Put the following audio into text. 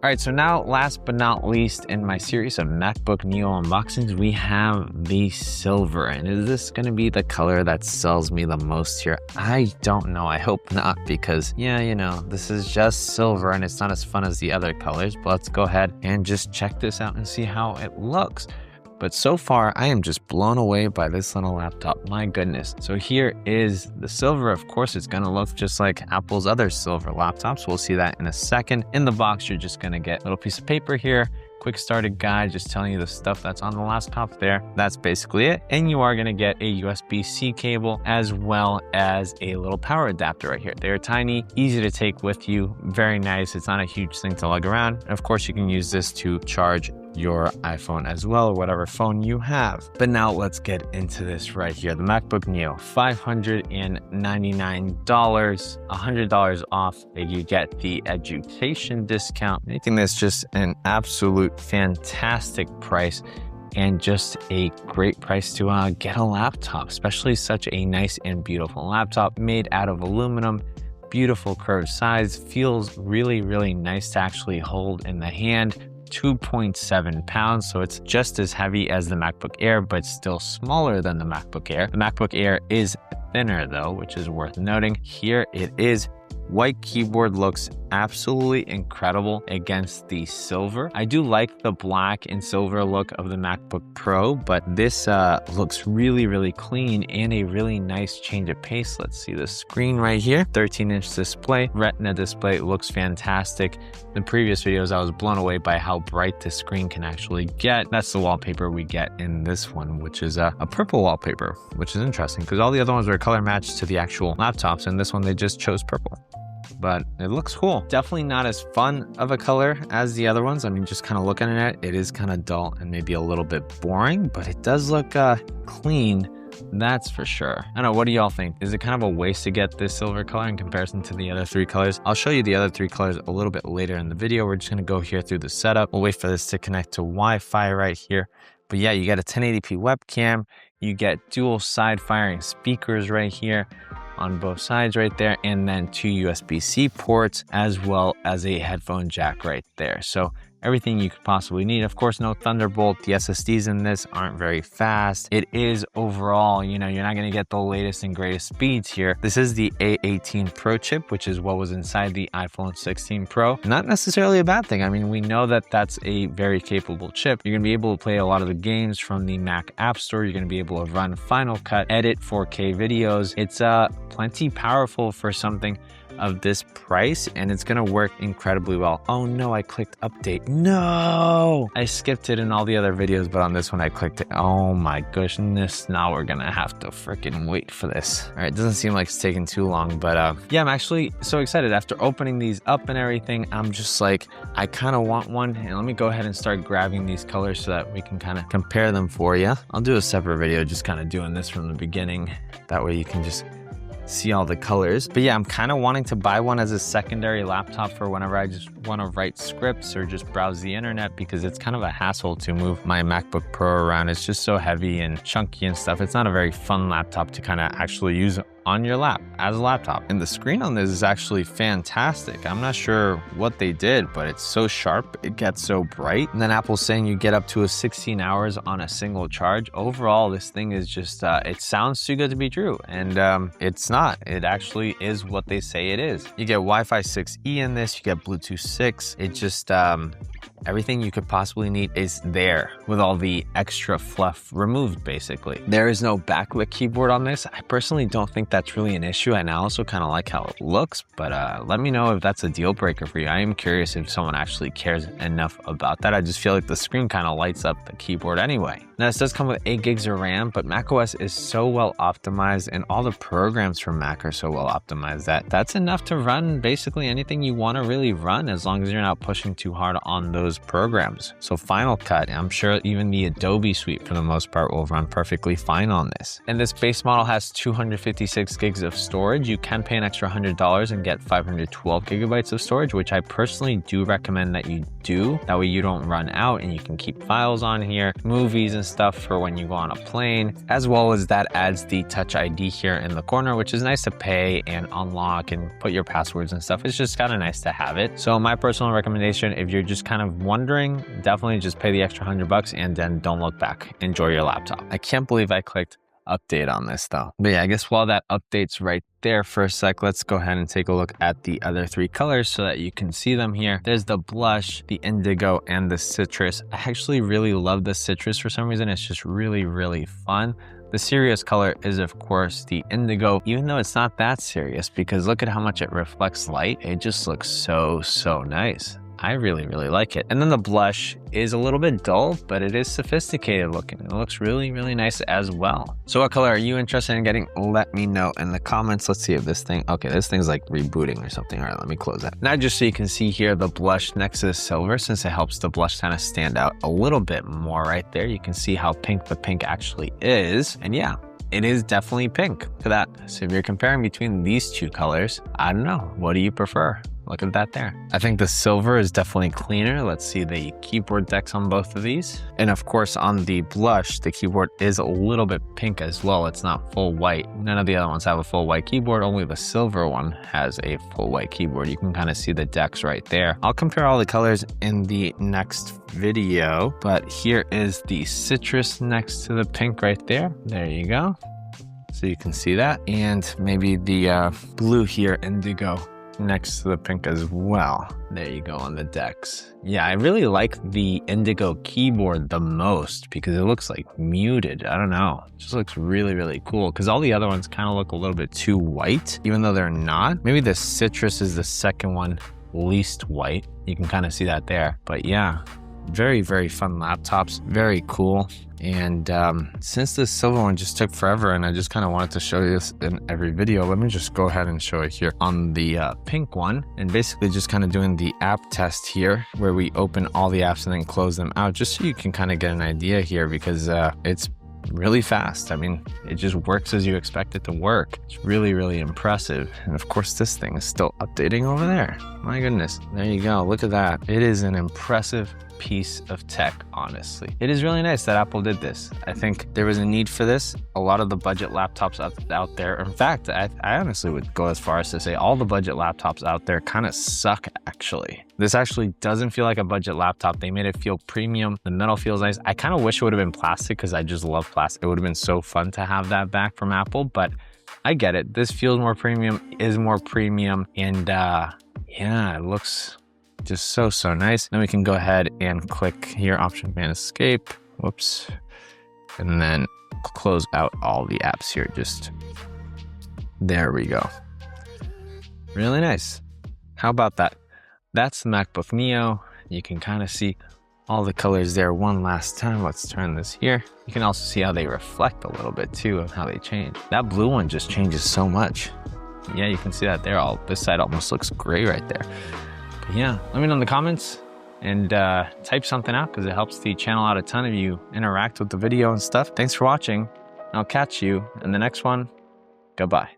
All right, so now last but not least in my series of MacBook Neo unboxings, we have the silver. And is this gonna be the color that sells me the most here? I don't know, I hope not, because yeah, you know, this is just silver and it's not as fun as the other colors, but let's go ahead and just check this out and see how it looks. But so far, I am just blown away by this little laptop. My goodness. So here is the silver. Of course, it's gonna look just like Apple's other silver laptops. We'll see that in a second. In the box, you're just gonna get a little piece of paper here, quick started guide, just telling you the stuff that's on the laptop there. That's basically it. And you are gonna get a USB-C cable as well as a little power adapter right here. They're tiny, easy to take with you, very nice. It's not a huge thing to lug around. And of course, you can use this to charge your iPhone as well, or whatever phone you have. But now let's get into this right here. The MacBook Neo, $599, $100 off. You get the education discount, making this just an absolute fantastic price and just a great price to get a laptop, especially such a nice and beautiful laptop made out of aluminum. Beautiful curved size, feels really, really nice to actually hold in the hand. 2.7 pounds, so it's just as heavy as the MacBook Air, but still smaller than the MacBook Air. The MacBook Air is thinner though, which is worth noting. Here it is. White keyboard looks absolutely incredible against the silver. I do like the black and silver look of the MacBook Pro, but this looks really, really clean and a really nice change of pace. Let's see the screen right here. 13-inch display, Retina display, looks fantastic. In the previous videos, I was blown away by how bright the screen can actually get. That's the wallpaper we get in this one, which is a purple wallpaper, which is interesting because all the other ones were color matched to the actual laptops, and this one they just chose purple. But it looks cool. Definitely not as fun of a color as the other ones. I mean, just kind of looking at it, it is kind of dull and maybe a little bit boring, but it does look clean. That's for sure. I don't know, what do y'all think? Is it kind of a waste to get this silver color in comparison to the other three colors? I'll show you the other three colors a little bit later in the video. We're just gonna go here through the setup. We'll wait for this to connect to Wi-Fi right here. But yeah, you get a 1080p webcam. You get dual side firing speakers right here on both sides right there, and then two USB-C ports as well as a headphone jack right there. So everything you could possibly need. Of course, no Thunderbolt. The SSDs in this aren't very fast. It is overall, you know, you're not going to get the latest and greatest speeds here. This is the A18 Pro chip, which is what was inside the iPhone 16 Pro. Not necessarily a bad thing. I mean, we know that that's a very capable chip. You're going to be able to play a lot of the games from the Mac App Store. You're going to be able to run Final Cut, edit 4K videos. It's plenty powerful for something of this price, and it's gonna work incredibly well. Oh no, I clicked update. No, I skipped it in all the other videos, but on this one I clicked it. Oh my goodness, now we're gonna have to freaking wait for this. All right, it doesn't seem like it's taking too long, but yeah, I'm actually so excited. After opening these up and everything, I'm just like, I kind of want one, and let me go ahead and start grabbing these colors so that we can kind of compare them for you. I'll do a separate video just kind of doing this from the beginning. That way you can just see all the colors. But yeah, I'm kind of wanting to buy one as a secondary laptop for whenever I just want to write scripts or just browse the internet, because it's kind of a hassle to move my MacBook Pro around. It's just so heavy and chunky and stuff. It's not a very fun laptop to kind of actually use on your lap as a laptop. And the screen on this is actually fantastic. I'm not sure what they did, but it's so sharp, it gets so bright. And then Apple's saying you get up to 16 hours on a single charge. Overall, this thing is just, it sounds too good to be true. And it's not. It actually is what they say it is. You get Wi-Fi 6E in this, you get Bluetooth 6. It just, everything you could possibly need is there with all the extra fluff removed, basically. There is no backlit keyboard on this. I personally don't think that's really an issue, and I also kind of like how it looks, but let me know if that's a deal breaker for you. I am curious if someone actually cares enough about that. I just feel like the screen kind of lights up the keyboard anyway. Now, this does come with 8 gigs of RAM, but macOS is so well optimized, and all the programs from Mac are so well optimized that that's enough to run basically anything you want to really run, as long as you're not pushing too hard on those programs. So Final Cut, I'm sure even the Adobe suite for the most part will run perfectly fine on this. And this base model has 256 512 gigs of storage. You can pay an extra $100 and get 512 gigabytes of storage, which I personally do recommend that you do. That way you don't run out and you can keep files on here, movies and stuff for when you go on a plane, as well as that adds the Touch ID here in the corner, which is nice to pay and unlock and put your passwords and stuff. It's just kind of nice to have it. So my personal recommendation, if you're just kind of wondering, definitely just pay the extra $100 and then don't look back. Enjoy your laptop. I can't believe I clicked update on this though. But yeah, I guess while that updates right there for a sec, let's go ahead and take a look at the other three colors so that you can see them here. There's the blush, the indigo, and the citrus. I actually really love the citrus for some reason. It's just really, really fun. The serious color is of course the indigo, even though it's not that serious because look at how much it reflects light. It just looks so nice. I really, really like it. And then the blush is a little bit dull, but it is sophisticated looking. It looks really, really nice as well. So what color are you interested in getting? Let me know in the comments. Let's see if this thing, okay, this thing's like rebooting or something. All right, let me close that. Now, just so you can see here, the blush next to the silver, since it helps the blush kind of stand out a little bit more right there. You can see how pink the pink actually is. And yeah, it is definitely pink to that. So if you're comparing between these two colors, I don't know, what do you prefer? Look at that there. I think the silver is definitely cleaner. Let's see the keyboard decks on both of these. And of course on the blush, the keyboard is a little bit pink as well. It's not full white. None of the other ones have a full white keyboard. Only the silver one has a full white keyboard. You can kind of see the decks right there. I'll compare all the colors in the next video, but here is the citrus next to the pink right there. There you go. So you can see that. And maybe the blue here, indigo, next to the pink as well. There you go on the decks. Yeah, I really like the indigo keyboard the most because it looks like muted. I don't know. It just looks really, really cool because all the other ones kind of look a little bit too white, even though they're not. Maybe the citrus is the second one least white. You can kind of see that there. But yeah, very, very fun laptops. Very cool. And since the silver one just took forever and I just kind of wanted to show you this in every video, let me just go ahead and show it here on the pink one. And basically just kind of doing the app test here where we open all the apps and then close them out just so you can kind of get an idea here because it's really fast. I mean, it just works as you expect it to work. It's really, really impressive. And of course, this thing is still updating over there. My goodness. There you go. Look at that. It is an impressive piece of tech, honestly. It is really nice that Apple did this. I think there was a need for this. A lot of the budget laptops out there, in fact, I honestly would go as far as to say all the budget laptops out there kind of suck, actually. This actually doesn't feel like a budget laptop. They made it feel premium. The metal feels nice. I kind of wish it would have been plastic because I just love plastic. It would have been so fun to have that back from Apple, but I get it. This feels more premium, is more premium, and yeah, it looks just so nice. Then we can go ahead and click here, Option Command Escape. Whoops. And then close out all the apps here. Just there we go. Really nice. How about that? That's the MacBook Neo. You can kind of see all the colors there one last time. Let's turn this here. You can also see how they reflect a little bit too of how they change. That blue one just changes so much. Yeah, you can see that there. This side almost looks gray right there. But yeah, let me know in the comments and type something out because it helps the channel out a ton if you interact with the video and stuff. Thanks for watching. I'll catch you in the next one. Goodbye.